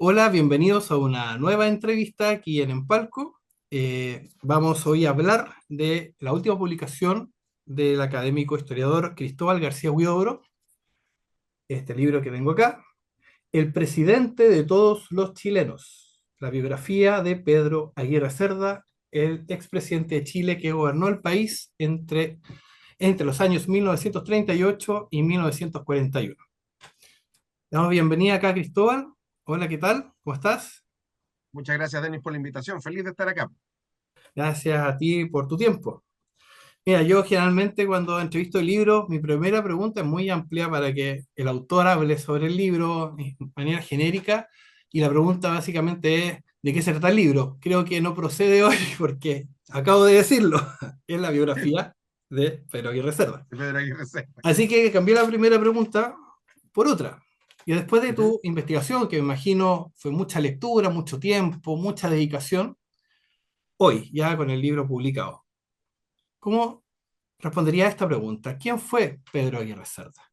Hola, bienvenidos a una nueva entrevista aquí en Empalco. Vamos hoy a hablar de la última publicación del académico historiador Cristóbal García Huidobro, este libro que tengo acá, El presidente de todos los chilenos, la biografía de Pedro Aguirre Cerda, el expresidente de Chile que gobernó el país entre los años 1938 y 1941. Damos bienvenida acá, Cristóbal. Hola, ¿qué tal? ¿Cómo estás? Muchas gracias, Denis, por la invitación. Feliz de estar acá. Gracias a ti por tu tiempo. Mira, yo generalmente cuando entrevisto el libro, mi primera pregunta es muy amplia para que el autor hable sobre el libro de manera genérica, y la pregunta básicamente es: ¿de qué se trata el libro? Creo que no procede hoy porque acabo de decirlo, es la biografía de Pedro Aguirre Cerda. De Pedro Aguirre Cerda. Así que cambié la primera pregunta por otra. Y después de Ujú. tu investigación, que me imagino fue mucha lectura, mucho tiempo, mucha dedicación, hoy ya con el libro publicado, ¿cómo respondería a esta pregunta? ¿Quién fue Pedro Aguirre Cerda?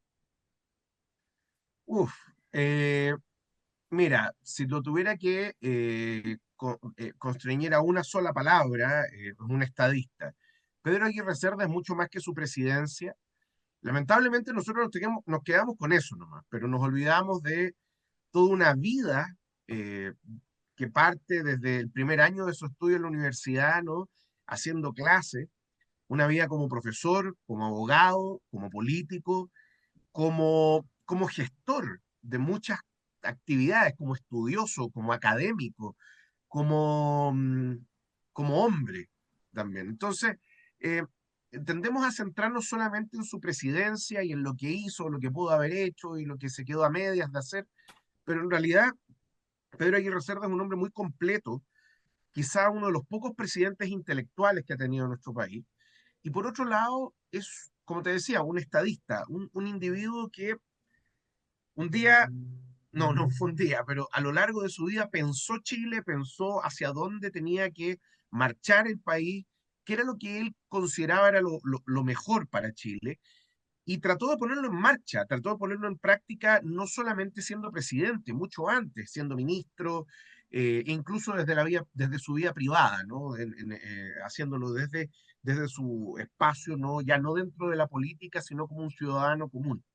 Uf, eh, mira, si lo tuviera que constreñir a una sola palabra, es un estadista. Pedro Aguirre Cerda es mucho más que su presidencia. Lamentablemente nosotros nos quedamos con eso nomás, pero nos olvidamos de toda una vida eh, que parte desde el primer año de su estudio en la universidad, ¿no? Haciendo clases, una vida como profesor, como abogado, como político, como gestor de muchas actividades, como estudioso, como académico, como, como hombre también. Entonces, eh, tendemos a centrarnos solamente en su presidencia y en lo que hizo, lo que pudo haber hecho y lo que se quedó a medias de hacer, pero en realidad Pedro Aguirre Cerda es un hombre muy completo, quizá uno de los pocos presidentes intelectuales que ha tenido nuestro país. Y por otro lado, es, como te decía, un estadista, un individuo que un día, no fue un día, pero a lo largo de su vida pensó Chile, pensó hacia dónde tenía que marchar el país, qué era lo que él consideraba era lo mejor para Chile, y trató de ponerlo en marcha, trató de ponerlo en práctica, no solamente siendo presidente, mucho antes, siendo ministro, incluso desde, desde su vida privada, ¿no? Haciéndolo desde su espacio, ¿no? Ya no dentro de la política, sino como un ciudadano común.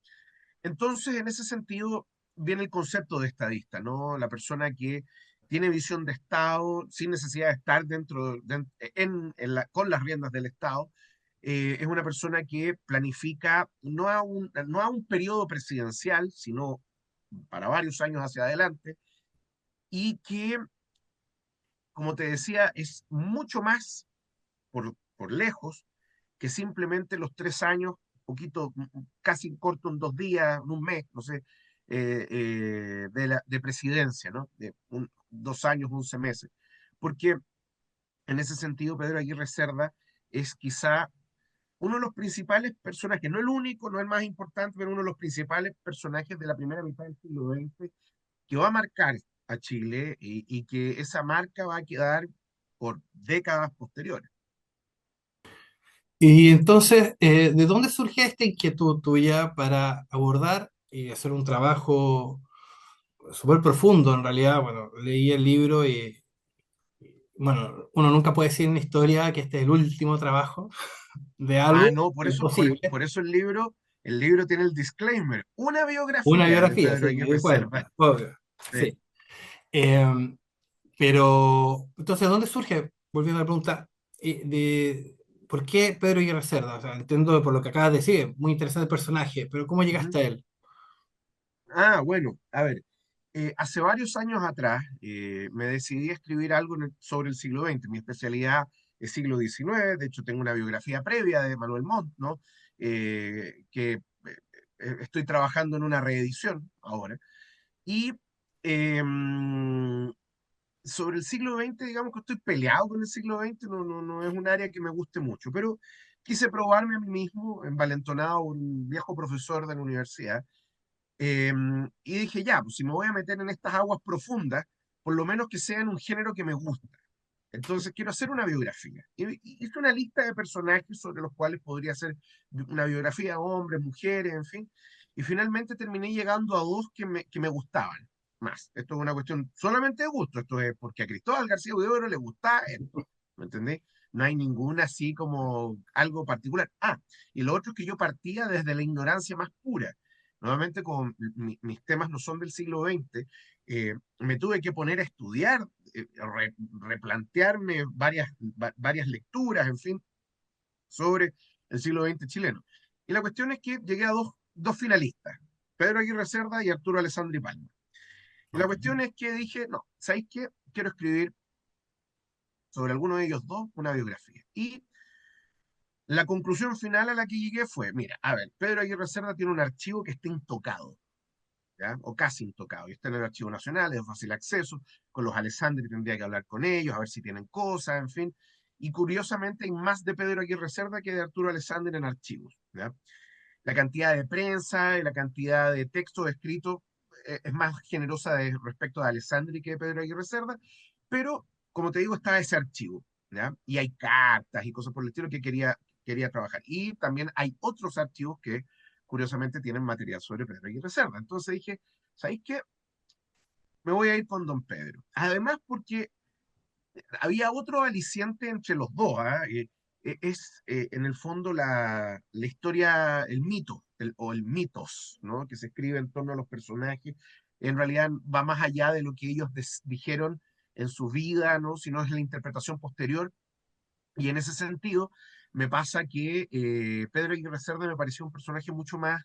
Entonces, en ese sentido, viene el concepto de estadista, ¿no? La persona que tiene visión de Estado sin necesidad de estar con las riendas del Estado. Es una persona que planifica no a un periodo presidencial, sino para varios años hacia adelante, y que, como te decía, es mucho más por lejos que simplemente los 3 años, poquito, casi corto en 2 días, en un mes, no sé, de presidencia, ¿no? 2 años, 11 meses. Porque en ese sentido, Pedro Aguirre Cerda es quizá uno de los principales personajes, no el único, no el más importante, pero uno de los principales personajes de la primera mitad del siglo XX que va a marcar a Chile y que esa marca va a quedar por décadas posteriores. Y entonces, ¿de dónde surge esta inquietud tuya para abordar y hacer un trabajo súper profundo? En realidad, bueno, leí el libro y, bueno, uno nunca puede decir en una historia que este es el último trabajo de Ah, algo, no, imposible. por eso el libro tiene el disclaimer, una Una biografía de biografía, Pedro sí, me di Aguirre Cerda. cuenta, obvio, Sí. sí. Eh, pero, entonces, ¿dónde surge, volviendo a la pregunta, por qué Pedro Aguirre Cerda? O sea, entiendo por lo que acabas de decir, muy interesante personaje, pero ¿cómo Ujú. llegaste a él? Ah, bueno, a ver, hace varios años atrás me decidí a escribir algo sobre el siglo XX. Mi especialidad es siglo XIX, de hecho tengo una biografía previa de Manuel Montt, ¿no? Que estoy trabajando en una reedición ahora. Y sobre el siglo XX, digamos que estoy peleado con el siglo XX, no es un área que me guste mucho, pero quise probarme a mí mismo, envalentonado, un viejo profesor de la universidad, eh, y dije, ya, pues si me voy a meter en estas aguas profundas, por lo menos que sea en un género que me gusta. Entonces quiero hacer una biografía. Y hice una lista de personajes sobre los cuales podría ser una biografía, hombres, mujeres, en fin. Y finalmente terminé llegando a dos que me gustaban. más. Esto es una cuestión solamente de gusto. Esto es porque a Cristóbal García Huidobro le gusta esto. ¿Me entendés? No hay ninguna así como algo particular. Ah, y lo otro es que yo partía desde la ignorancia más pura. Nuevamente, como mis temas no son del siglo XX, me tuve que poner a estudiar, replantearme varias lecturas, en fin, sobre el siglo XX chileno. Y la cuestión es que llegué a dos finalistas, Pedro Aguirre Cerda y Arturo Alessandri Palma. Y la Ok. cuestión es que dije, no, ¿sabéis qué? Quiero escribir sobre alguno de ellos dos una biografía. Y la conclusión final a la que llegué fue, mira, a ver, Pedro Aguirre Cerda tiene un archivo que está intocado, ¿ya? O casi intocado, y está en el Archivo Nacional, es de fácil acceso, con los Alessandri tendría que hablar con ellos, a ver si tienen cosas, en fin. Y curiosamente hay más de Pedro Aguirre Cerda que de Arturo Alessandri en archivos, ¿ya? La cantidad de prensa y la cantidad de texto escrito es más generosa respecto de Alessandri que de Pedro Aguirre Cerda, pero como te digo, está ese archivo, ¿ya? Y hay cartas y cosas por el estilo que quería trabajar. Y también hay otros archivos que curiosamente tienen material sobre Pedro Aguirre Cerda. Entonces dije, ¿sabéis qué? Me voy a ir con Don Pedro. Además, porque había otro aliciente entre los dos, ¿ah? Es en el fondo la historia, el mito, o el mitos, ¿no? Que se escribe en torno a los personajes, en realidad va más allá de lo que ellos dijeron en su vida, ¿no? Sino es la interpretación posterior. Y en ese sentido, me pasa que Pedro Aguirre Cerda me pareció un personaje mucho más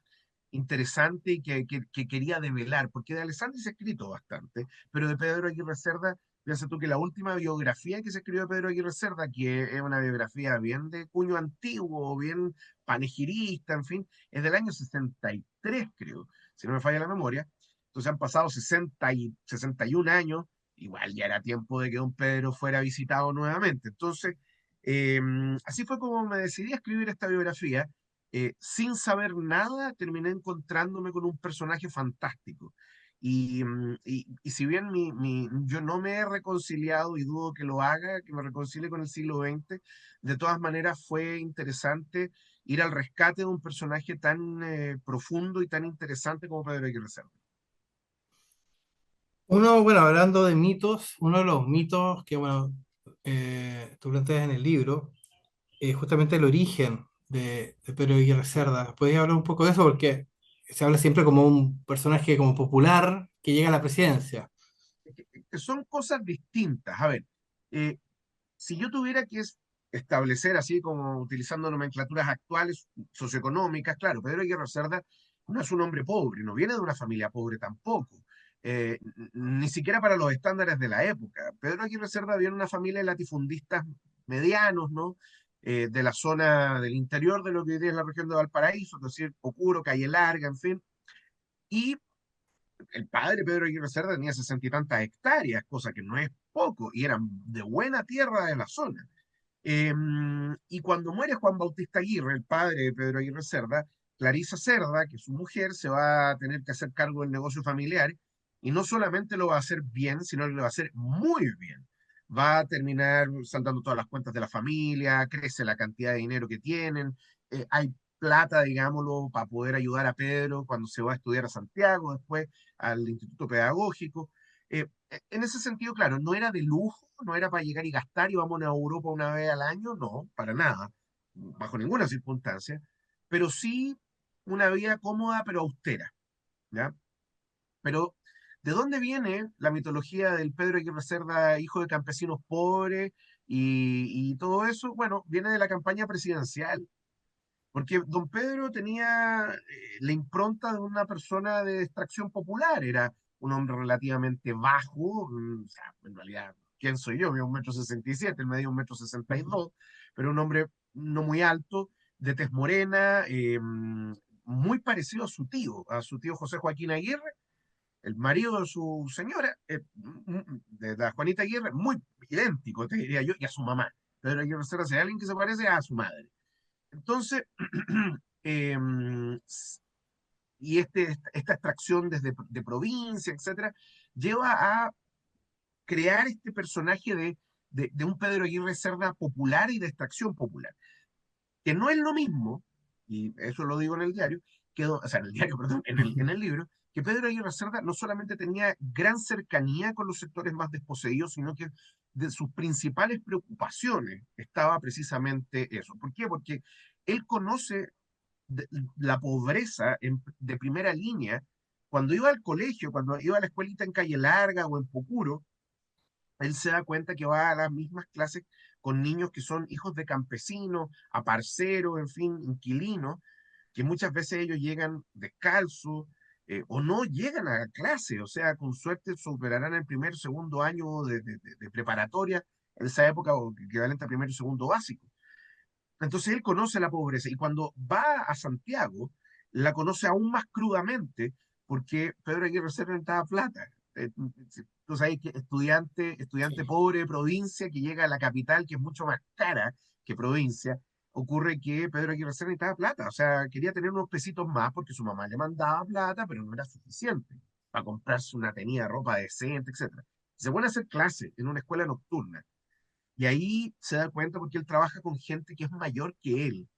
interesante y que quería develar, porque de Alessandri se ha escrito bastante, pero de Pedro Aguirre Cerda, piensa tú que la última biografía que se escribió de Pedro Aguirre Cerda, que es una biografía bien de cuño antiguo, bien panegirista, en fin, es del año 63, creo, si no me falla la memoria. Entonces han pasado 61 años, igual ya era tiempo de que don Pedro fuera visitado nuevamente. Entonces, eh, así fue como me decidí a escribir esta biografía. Sin saber nada, terminé encontrándome con un personaje fantástico. Y si bien yo no me he reconciliado y dudo que lo haga, que me reconcilie con el siglo XX, de todas maneras fue interesante ir al rescate de un personaje tan profundo y tan interesante como Pedro Aguirre Cerda. Uno, bueno, hablando de mitos, uno de los mitos que, bueno, tú planteas en el libro, es justamente el origen de Pedro Aguirre Cerda. ¿Podrías hablar un poco de eso? Porque se habla siempre como un personaje como popular que llega a la presidencia. Que son cosas distintas. A ver, eh, si yo tuviera que establecer así como utilizando nomenclaturas actuales, socioeconómicas, claro, Pedro Aguirre Cerda no es un hombre pobre, no viene de una familia pobre tampoco, ni siquiera para los estándares de la época. Pedro Aguirre Cerda viene de una familia de latifundistas medianos, ¿no? De la zona del interior de lo que hoy día es la región de Valparaíso, es decir, Pocuro, Calle Larga, en fin, y el padre Pedro Aguirre Cerda tenía 60 y tantas hectáreas, cosa que no es poco, y eran de buena tierra de la zona. Eh, y cuando muere Juan Bautista Aguirre, el padre de Pedro Aguirre Cerda, Clarisa Cerda, que es su mujer, se va a tener que hacer cargo del negocio familiar, y no solamente lo va a hacer bien, sino que lo va a hacer muy bien. Va a terminar saldando todas las cuentas de la familia, crece la cantidad de dinero que tienen, hay plata, digámoslo, para poder ayudar a Pedro cuando se va a estudiar a Santiago, después al Instituto Pedagógico. En ese sentido, claro, no era de lujo, no era para llegar y gastar y vamos a Europa una vez al año, no, para nada, bajo ninguna circunstancia, pero sí una vida cómoda pero austera, ¿ya? Pero, ¿de dónde viene la mitología del Pedro Aguirre Cerda, hijo de campesinos pobres y todo eso? Bueno, viene de la campaña presidencial, porque don Pedro tenía la impronta de una persona de extracción popular, era un hombre relativamente bajo, o sea, en realidad, ¿quién soy yo? Mido 1,67 m, él medía 1,62 m, pero un hombre no muy alto, de tez morena, muy parecido a su tío José Joaquín Aguirre, el marido de su señora, de la Juanita Aguirre, muy idéntico, te diría yo, y a su mamá. Pedro Aguirre Cerda, si hay alguien que se parece a su madre. Entonces, eh, y esta extracción desde de provincia, etcétera, lleva a crear este personaje de un Pedro Aguirre Cerda popular y de extracción popular, que no es lo mismo, y eso lo digo en el diario, o sea, en el diario, perdón, en el libro, que Pedro Aguirre Cerda no solamente tenía gran cercanía con los sectores más desposeídos, sino que de sus principales preocupaciones estaba precisamente eso. ¿Por qué? Porque él conoce la pobreza de primera línea. Cuando iba al colegio, cuando iba a la escuelita en Calle Larga o en Pucuro, él se da cuenta que va a las mismas clases con niños que son hijos de campesinos, aparceros, en fin, inquilinos, que muchas veces ellos llegan descalzos o no llegan a clase, o sea, con suerte superarán el primer o segundo año de preparatoria, en esa época o equivalente a primero y segundo básico. Entonces él conoce la pobreza y cuando va a Santiago la conoce aún más crudamente porque Pedro Aguirre Cerda necesitaba plata. Tú sabes que estudiante Sí. pobre de provincia que llega a la capital, que es mucho más cara que provincia, ocurre que Pedro Aguirre Cerda necesitaba plata. O sea, quería tener unos pesitos más porque su mamá le mandaba plata, pero no era suficiente para comprarse una tenida de ropa decente, etcétera. Se pone a hacer clase en una escuela nocturna y ahí se da cuenta porque él trabaja con gente que es mayor que él,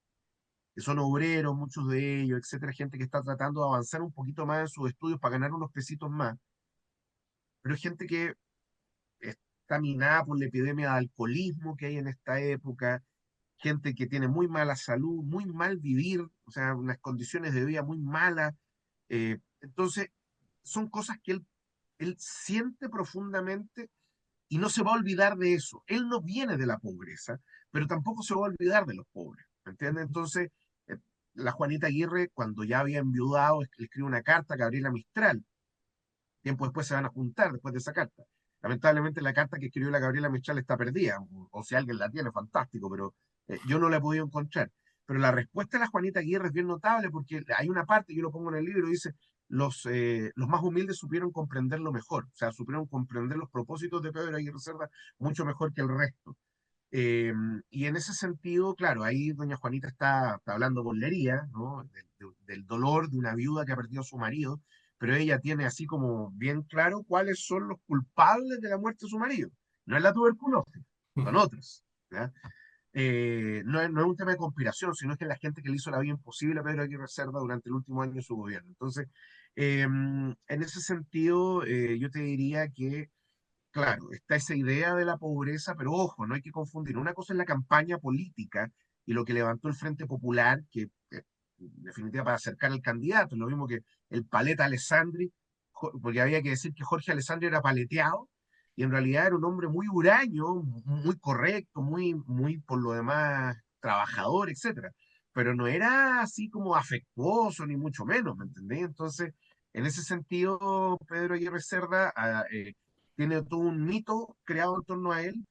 que son obreros, muchos de ellos, etcétera, gente que está tratando de avanzar un poquito más en sus estudios para ganar unos pesitos más, pero es gente que está minada por la epidemia de alcoholismo que hay en esta época, gente que tiene muy mala salud, muy mal vivir, o sea, unas condiciones de vida muy malas. Entonces, son cosas que él siente profundamente y no se va a olvidar de eso. Él no viene de la pobreza, pero tampoco se va a olvidar de los pobres. ¿Me entiendes? Entonces, eh, la Juanita Aguirre, cuando ya había enviudado, le escribe una carta a Gabriela Mistral. Tiempo después se van a juntar después de esa carta. Lamentablemente la carta que escribió la Gabriela Mistral está perdida, o si alguien la tiene, fantástico, pero yo no la he podido encontrar. Pero la respuesta de la Juanita Aguirre es bien notable porque hay una parte, yo lo pongo en el libro, dice, los más humildes supieron comprenderlo mejor, o sea, supieron comprender los propósitos de Pedro Aguirre Cerda mucho mejor que el resto. Eh, y en ese sentido, claro, ahí doña Juanita está hablando bolería, ¿no? Del dolor de una viuda que ha perdido a su marido, pero ella tiene así como bien claro cuáles son los culpables de la muerte de su marido. No es la tuberculosis, son otros. ¿Ya? No es un tema de conspiración, sino que es la gente que le hizo la vida imposible a Pedro Aguirre Cerda durante el último año de su gobierno. Entonces, en ese sentido, yo te diría que claro, está esa idea de la pobreza, pero ojo, no hay que confundir. Una cosa es la campaña política y lo que levantó el Frente Popular, que en definitiva para acercar al candidato, lo mismo que el paleta Alessandri, porque había que decir que Jorge Alessandri era paleteado y en realidad era un hombre muy huraño, muy correcto, muy por lo demás trabajador, etcétera. Pero no era así como afectuoso, ni mucho menos, ¿me entendés? Entonces, en ese sentido, Pedro Aguirre Cerda tiene todo un mito creado en torno a él,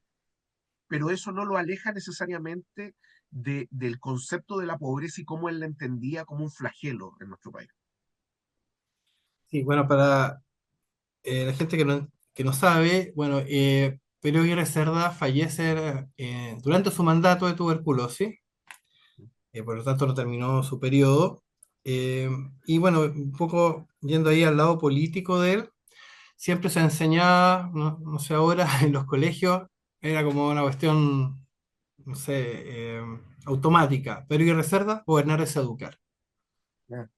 pero eso no lo aleja necesariamente del concepto de la pobreza y cómo él la entendía como un flagelo en nuestro país. Sí, bueno, para la gente que no sabe, bueno, Pedro Aguirre Cerda fallece durante su mandato de tuberculosis, por lo tanto no terminó su periodo. Eh, y bueno, un poco yendo ahí al lado político de él, siempre se enseñaba, no, no sé ahora, en los colegios, era como una cuestión, no sé, automática. Pedro Aguirre Cerda, gobernar es educar. Ah,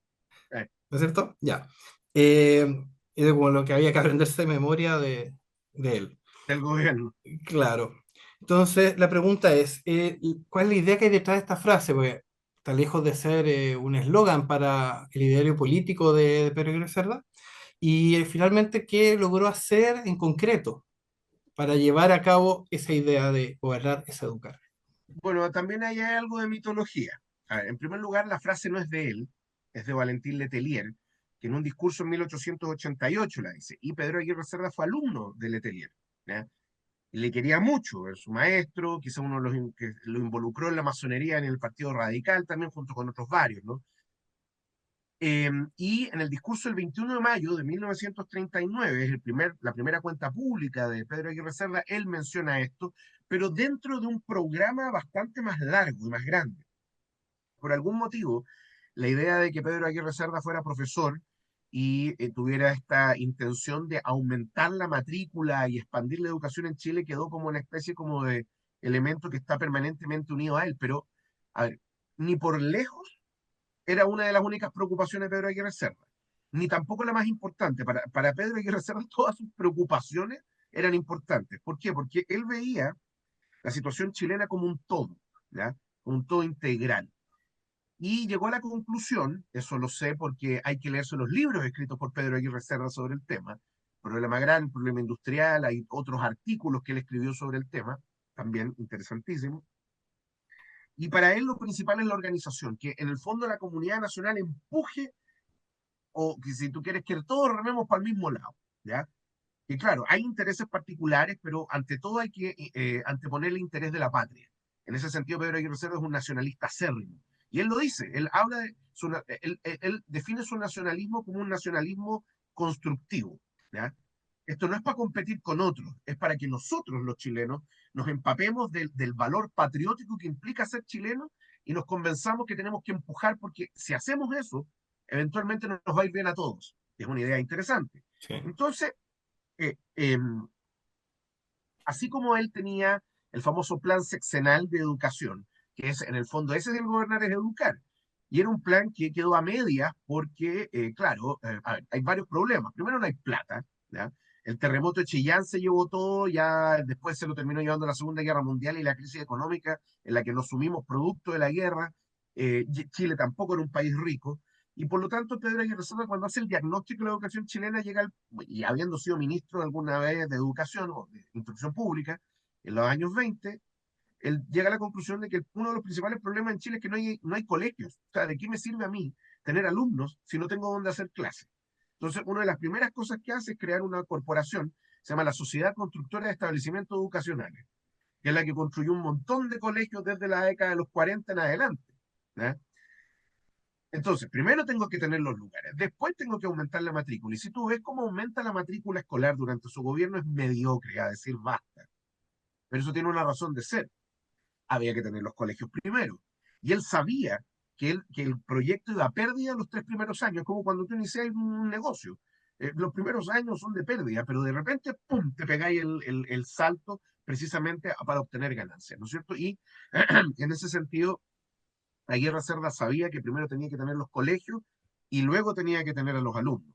eh, ¿No es cierto? Ya. Eh, Era como lo que había que aprenderse de memoria de él. del gobierno. Claro. Entonces, la pregunta es, ¿cuál es la idea que hay detrás de esta frase? Porque está lejos de ser un eslogan para el ideario político de Pedro Aguirre Cerda. Y finalmente, ¿qué logró hacer en concreto para llevar a cabo esa idea de gobernar es educar? Bueno, también hay algo de mitología. A ver, en primer lugar, la frase no es de él, es de Valentín Letelier, que en un discurso en 1888 la dice. Y Pedro Aguirre Cerda fue alumno de Letelier. ¿Ya? Y le quería mucho, es su maestro, quizá uno de los que lo involucró en la masonería en el Partido Radical también, junto con otros varios, ¿no? Y en el discurso del 21 de mayo de 1939, es la primera cuenta pública de Pedro Aguirre Cerda, él menciona esto, pero dentro de un programa bastante más largo y más grande. Por algún motivo, la idea de que Pedro Aguirre Cerda fuera profesor y tuviera esta intención de aumentar la matrícula y expandir la educación en Chile quedó como una especie como de elemento que está permanentemente unido a él, pero a ver, ni por lejos era una de las únicas preocupaciones de Pedro Aguirre Cerda. ni tampoco la más importante. Para Pedro Aguirre Cerda todas sus preocupaciones eran importantes. ¿Por qué? Porque él veía la situación chilena como un todo, ¿ya? Como un todo integral. Y llegó a la conclusión, eso lo sé porque hay que leerse los libros escritos por Pedro Aguirre Cerda sobre el tema, problema grande, problema industrial, hay otros artículos que él escribió sobre el tema, también interesantísimo. Y para él lo principal es la organización, que en el fondo la comunidad nacional empuje, o que si tú quieres que todos rememos para el mismo lado, ¿ya? Y claro, hay intereses particulares, pero ante todo hay que anteponer el interés de la patria. En ese sentido, Pedro Aguirre Cerda es un nacionalista acérrimo. Y él lo dice, él habla de él define su nacionalismo como un nacionalismo constructivo. ¿Ya? Esto no es para competir con otros, es para que nosotros, los chilenos, nos empapemos del valor patriótico que implica ser chileno y nos convenzamos que tenemos que empujar, porque si hacemos eso, eventualmente nos va a ir bien a todos. Es una idea interesante. Sí. Entonces, eh, eh, así como él tenía el famoso plan sexenal de educación, que es en el fondo, ese es el gobernar es educar. Y era un plan que quedó a medias porque, claro, a ver, hay varios problemas. Primero, no hay plata, ¿ya? El terremoto de Chillán se llevó todo, ya después se lo terminó llevando la Segunda Guerra Mundial y la crisis económica en la que nos sumimos producto de la guerra. Chile tampoco era un país rico. Y por lo tanto, Pedro Aguirre Cerda, cuando hace el diagnóstico de la educación chilena, llega y habiendo sido ministro alguna vez de educación o de instrucción pública en los años 20, él llega a la conclusión de que uno de los principales problemas en Chile es que no hay colegios. O sea, ¿de qué me sirve a mí tener alumnos si no tengo dónde hacer clases? Entonces, una de las primeras cosas que hace es crear una corporación, se llama la Sociedad Constructora de Establecimientos Educacionales, que es la que construyó un montón de colegios desde la década de los 40 en adelante. ¿Ya? Entonces, primero tengo que tener los lugares, después tengo que aumentar la matrícula. Y si tú ves cómo aumenta la matrícula escolar durante su gobierno, es mediocre, a decir basta. Pero eso tiene una razón de ser. Había que tener los colegios primero. Y él sabía que el proyecto iba a pérdida los 3 primeros años, como cuando tú inicias un negocio. Los primeros años son de pérdida, pero de repente, ¡pum!, te pegáis el salto precisamente para obtener ganancias, ¿no es cierto? Y en ese sentido, Aguirre Cerda sabía que primero tenía que tener los colegios y luego tenía que tener a los alumnos.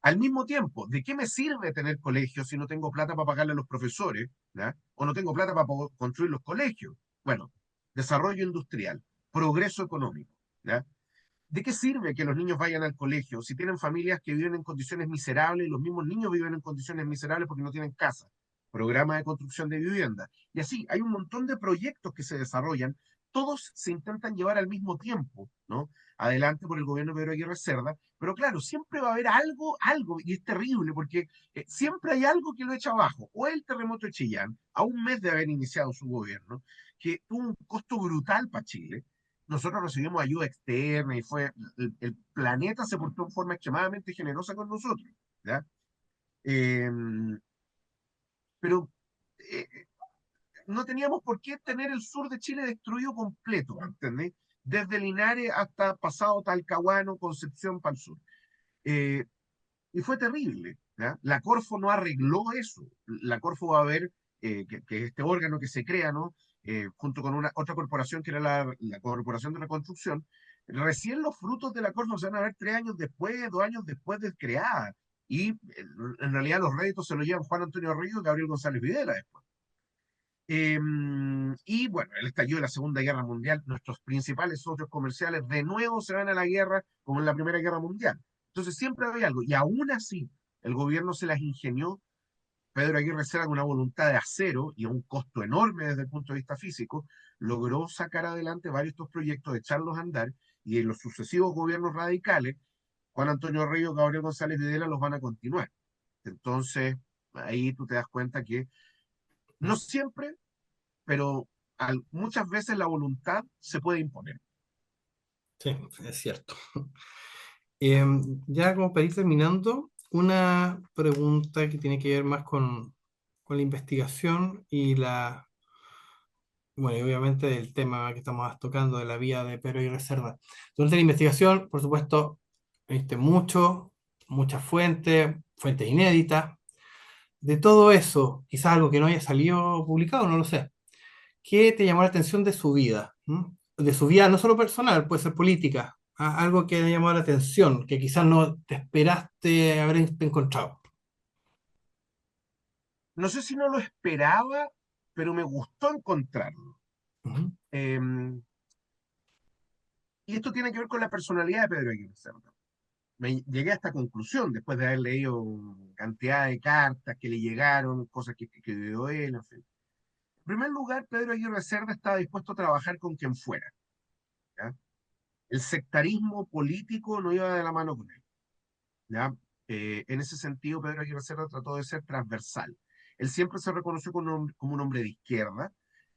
Al mismo tiempo, ¿de qué me sirve tener colegios si no tengo plata para pagarle a los profesores? ¿Ya? O no tengo plata para construir los colegios? Bueno, desarrollo industrial, progreso económico. ¿Ya? ¿De qué sirve que los niños vayan al colegio si tienen familias que viven en condiciones miserables y los mismos niños viven en condiciones miserables porque no tienen casa? Programa de construcción de vivienda. Y así, hay un montón de proyectos que se desarrollan, todos se intentan llevar al mismo tiempo, ¿no? Adelante por el gobierno de Pedro Aguirre Cerda, pero claro, siempre va a haber algo, y es terrible porque siempre hay algo que lo echa abajo, o el terremoto de Chillán, a un mes de haber iniciado su gobierno, que tuvo un costo brutal para Chile. Nosotros recibimos ayuda externa y el planeta se portó en forma extremadamente generosa con nosotros, ¿ya? Eh, pero eh, no teníamos por qué tener el sur de Chile destruido completo, ¿entendés? Desde Linares hasta pasado Talcahuano, Concepción para el sur. Eh, y fue terrible, ¿ya? La Corfo no arregló eso. La Corfo va a ver que este órgano que se crea, ¿no? Junto con otra corporación que era la Corporación de Reconstrucción, recién los frutos de la Corfo se van a ver 3 años después, 2 años después de creada. Y en realidad los réditos se los llevan Juan Antonio Río y Gabriel González Videla después. Y bueno, el estallido de la Segunda Guerra Mundial, nuestros principales socios comerciales de nuevo se van a la guerra como en la Primera Guerra Mundial. Entonces siempre había algo. Y aún así, el gobierno se las ingenió. Pedro Aguirre Cerda, con una voluntad de acero y a un costo enorme desde el punto de vista físico, logró sacar adelante varios de estos proyectos, echarlos a andar, y en los sucesivos gobiernos radicales, Juan Antonio Río, Gabriel González Videla los van a continuar. Entonces, ahí tú te das cuenta que no siempre, pero muchas veces la voluntad se puede imponer. Sí, es cierto. Ya como para ir terminando, una pregunta que tiene que ver más con la investigación y bueno, y obviamente el tema que estamos tocando de la vía de Pero y Reserva. Durante la investigación, por supuesto, muchas fuentes, fuentes inéditas. De todo eso, quizás algo que no haya salido publicado, no lo sé. ¿Qué te llamó la atención de su vida? ¿Mm? De su vida no solo personal, puede ser política. Algo que haya llamado la atención, que quizás no te esperaste haber encontrado. No sé si no lo esperaba, pero me gustó encontrarlo. Ujú. Eh, y esto tiene que ver con la personalidad de Pedro Aguirre Cerda. Llegué a esta conclusión después de haber leído cantidad de cartas que le llegaron, cosas que vivió él, en fin. En primer lugar, Pedro Aguirre Cerda estaba dispuesto a trabajar con quien fuera. ¿Ya? El sectarismo político no iba de la mano con él. ¿Ya? En ese sentido, Pedro Aguirre Cerda trató de ser transversal. Él siempre se reconoció como un hombre de izquierda,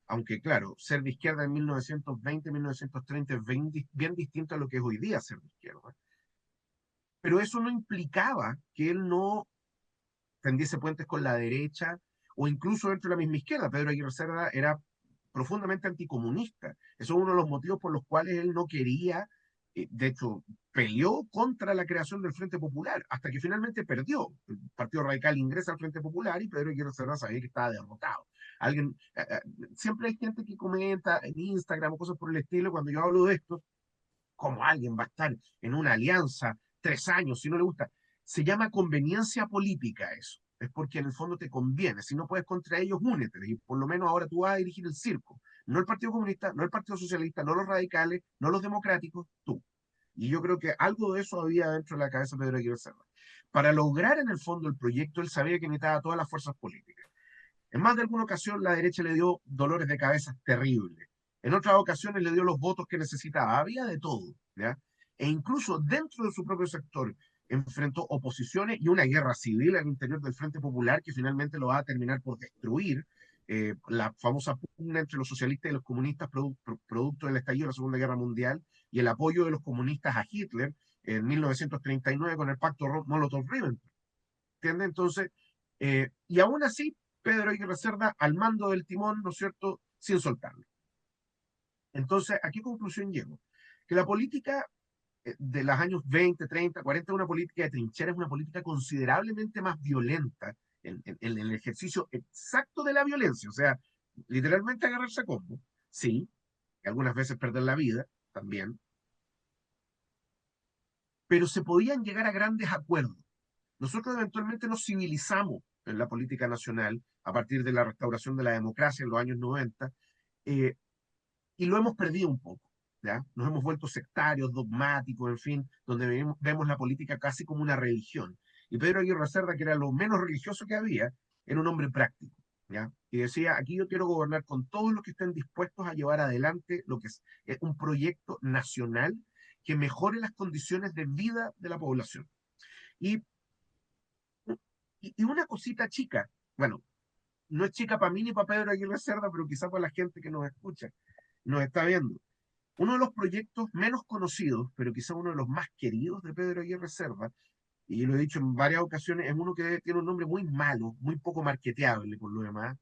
aunque claro, ser de izquierda en 1920, 1930 es bien distinto a lo que es hoy día ser de izquierda. Pero eso no implicaba que él no tendiese puentes con la derecha o incluso dentro de la misma izquierda. Pedro Aguirre Cerda era profundamente anticomunista. Eso es uno de los motivos por los cuales él no quería, de hecho, peleó contra la creación del Frente Popular, hasta que finalmente perdió. El Partido Radical ingresa al Frente Popular y Pedro Aguirre Cerda sabía que estaba derrotado. Alguien, siempre hay gente que comenta en Instagram o cosas por el estilo, cuando yo hablo de esto, ¿cómo alguien va a estar en una alianza 3 años si no le gusta? Se llama conveniencia política eso. Es porque en el fondo te conviene. Si no puedes contra ellos, únete. Y por lo menos ahora tú vas a dirigir el circo. No el Partido Comunista, no el Partido Socialista, no los radicales, no los democráticos, tú. Y yo creo que algo de eso había dentro de la cabeza de Pedro Aguirre Cerda. Para lograr en el fondo el proyecto, él sabía que necesitaba todas las fuerzas políticas. En más de alguna ocasión la derecha le dio dolores de cabeza terribles. En otras ocasiones le dio los votos que necesitaba. Había de todo, ¿ya? E incluso dentro de su propio sector enfrentó oposiciones y una guerra civil al interior del Frente Popular que finalmente lo va a terminar por destruir. La famosa pugna entre los socialistas y los comunistas producto del estallido de la Segunda Guerra Mundial y el apoyo de los comunistas a Hitler en 1939 con el pacto Molotov-Ribbentrop. ¿Entiendes? Entonces, y aún así, Pedro Aguirre Cerda al mando del timón, ¿no es cierto?, sin soltarlo. Entonces, ¿a qué conclusión llego? Que la política de los años 20, 30, 40 es una política de trinchera, es una política considerablemente más violenta en el ejercicio exacto de la violencia, o sea, literalmente agarrarse a combo, sí, y algunas veces perder la vida también, pero se podían llegar a grandes acuerdos. Nosotros eventualmente nos civilizamos en la política nacional a partir de la restauración de la democracia en los años 90, eh, y lo hemos perdido un poco. ¿Ya? Nos hemos vuelto sectarios, dogmáticos, en fin, donde vemos la política casi como una religión. Y Pedro Aguirre Cerda, que era lo menos religioso que había, era un hombre práctico. ¿Ya? Y decía, aquí yo quiero gobernar con todos los que estén dispuestos a llevar adelante lo que es un proyecto nacional que mejore las condiciones de vida de la población. Y y una cosita chica, bueno, no es chica para mí ni para Pedro Aguirre Cerda, pero quizá para la gente que nos escucha, nos está viendo. Uno de los proyectos menos conocidos, pero quizá uno de los más queridos de Pedro Aguirre Cerda, y lo he dicho en varias ocasiones, es uno que tiene un nombre muy malo, muy poco marketeable por lo demás,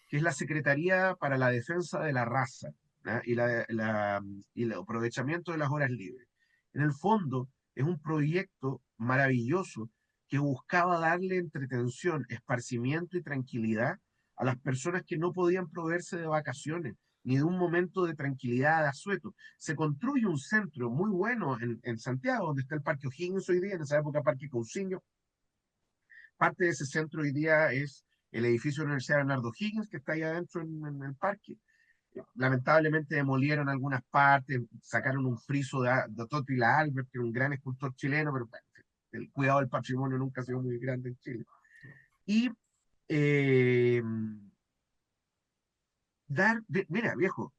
que es la Secretaría para la Defensa de la Raza, ¿ya? Y el aprovechamiento de las horas libres. En el fondo, es un proyecto maravilloso que buscaba darle entretención, esparcimiento y tranquilidad a las personas que no podían proveerse de vacaciones ni de un momento de tranquilidad, de asueto. Se construye un centro muy bueno en Santiago, donde está el Parque O'Higgins hoy día, en esa época Parque Cousiño. Parte de ese centro hoy día es el edificio de la Universidad Bernardo Higgins, que está ahí adentro en el parque. Lamentablemente demolieron algunas partes, sacaron un friso de Totila Albert, que era un gran escultor chileno, pero bueno, el cuidado del patrimonio nunca ha sido muy grande en Chile. Y eh, mira, viejo,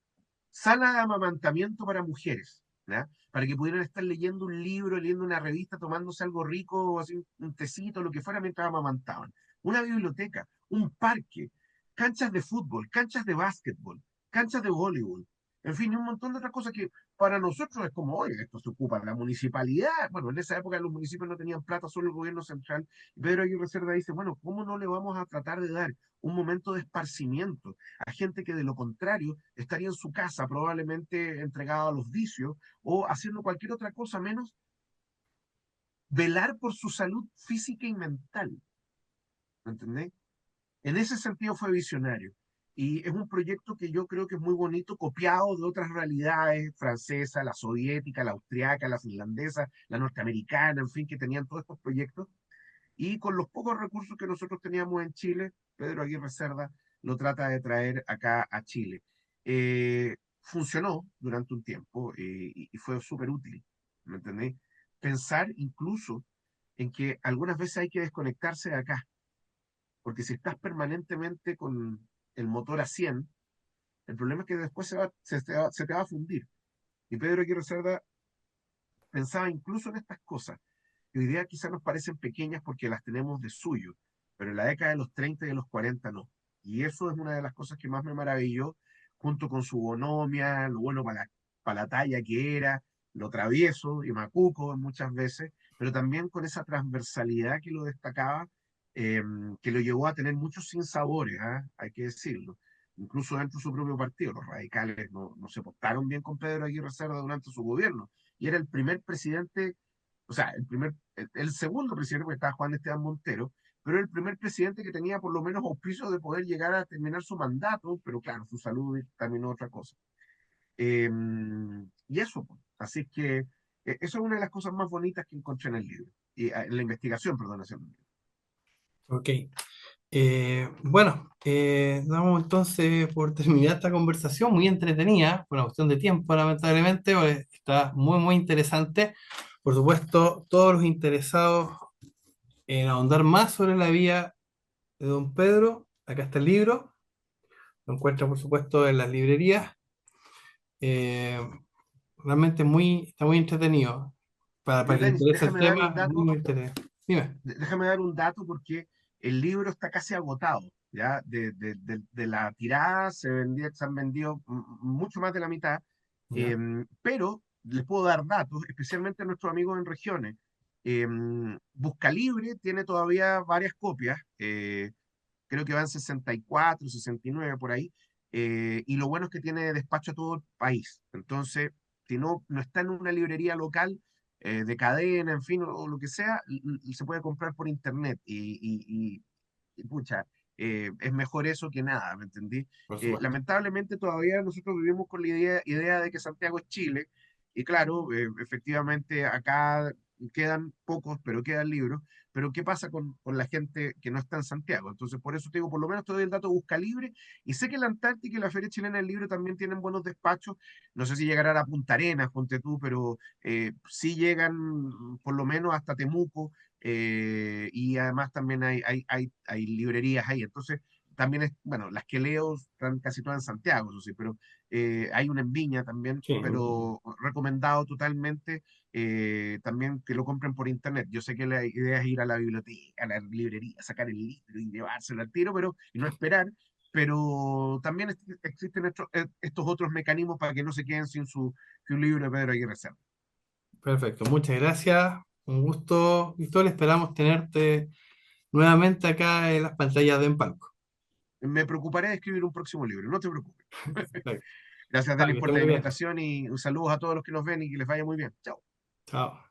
sala de amamantamiento para mujeres, ¿ya? Para que pudieran estar leyendo un libro, leyendo una revista, tomándose algo rico, así un tecito, lo que fuera, mientras amamantaban. Una biblioteca, un parque, canchas de fútbol, canchas de básquetbol, canchas de voleibol, en fin, y un montón de otras cosas que para nosotros es como, oye, esto se ocupa la municipalidad. Bueno, en esa época los municipios no tenían plata, solo el gobierno central. Pedro Aguirre Cerda dice, bueno, ¿cómo no le vamos a tratar de dar un momento de esparcimiento a gente que de lo contrario estaría en su casa probablemente entregada a los vicios o haciendo cualquier otra cosa menos velar por su salud física y mental? ¿Me entendés? En ese sentido fue visionario. Y es un proyecto que yo creo que es muy bonito, copiado de otras realidades, francesa, la soviética, la austriaca, la finlandesa, la norteamericana, en fin, que tenían todos estos proyectos. Y con los pocos recursos que nosotros teníamos en Chile, Pedro Aguirre Cerda lo trata de traer acá a Chile. Funcionó durante un tiempo y fue súper útil, ¿me entendéis? Pensar incluso en que algunas veces hay que desconectarse de acá, porque si estás permanentemente con el motor a 100, el problema es que después se te va a fundir. Y Pedro Aguirre Cerda pensaba incluso en estas cosas, que hoy día quizás nos parecen pequeñas porque las tenemos de suyo, pero en la década de los 30 y de los 40 no. Y eso es una de las cosas que más me maravilló, junto con su bonomia, lo bueno para la talla que era, lo travieso y macuco muchas veces, pero también con esa transversalidad que lo destacaba, eh, que lo llevó a tener muchos sinsabores, ¿ah? Hay que decirlo. Incluso dentro de su propio partido, los radicales no se portaron bien con Pedro Aguirre Cerda durante su gobierno. Y era el primer presidente, o sea, el segundo presidente, porque estaba Juan Esteban Montero, pero el primer presidente que tenía por lo menos auspicio de poder llegar a terminar su mandato, pero claro, su salud terminó otra cosa. Eh, y eso, pues. Así que eso es una de las cosas más bonitas que encontré en el libro, y en la investigación, perdón, haciendo el libro. Ok. Bueno, damos entonces por terminada esta conversación, muy entretenida, por una cuestión de tiempo, lamentablemente, pues, está muy, muy interesante. Por supuesto, todos los interesados en ahondar más sobre la vida de don Pedro, acá está el libro, lo encuentran, por supuesto, en las librerías. Eh, Realmente está muy entretenido. Para Oye, que le Denis, interese el tema, muy, muy entretenido. Dime. déjame dar un dato porque el libro está casi agotado, ¿ya? De la tirada se han vendido mucho más de la mitad, Ya, pero les puedo dar datos, especialmente a nuestros amigos en regiones. Buscalibre tiene todavía varias copias, creo que van 64, 69 por ahí, y lo bueno es que tiene despacho a todo el país. Entonces, si no está en una librería local, de cadena, en fin, o lo que sea, se puede comprar por internet y pucha, es mejor eso que nada, ¿me entendí? por supuesto. Lamentablemente todavía nosotros vivimos con la idea de que Santiago es Chile, y claro, efectivamente acá quedan pocos, pero quedan libros, pero ¿qué pasa con la gente que no está en Santiago? Entonces, por eso te digo, por lo menos te doy el dato Busca Libre, y sé que la Antártica y la Feria Chilena del Libro también tienen buenos despachos, no sé si llegarán a Punta Arenas, ponte tú, pero sí llegan por lo menos hasta Temuco, y además también hay librerías ahí. Entonces, también es, bueno, las que leo están casi todas en Santiago, eso sí, pero hay una en Viña también, Sí, pero recomendado totalmente también que lo compren por internet. Yo sé que la idea es ir a la biblioteca, a la librería, sacar el libro y llevárselo al tiro, pero y no esperar. Pero también existen estos otros mecanismos para que no se queden sin su libro de Pedro Aguirre Cerda. perfecto. Muchas gracias. Un gusto, Víctor. Esperamos tenerte nuevamente acá en las pantallas de Empalco. Me preocuparé de escribir un próximo libro, no te preocupes. Perfecto. Gracias, Vale, Denis, que por esté la muy bien. invitación y un saludo a todos los que nos ven y que les vaya muy bien. Chao. Chao.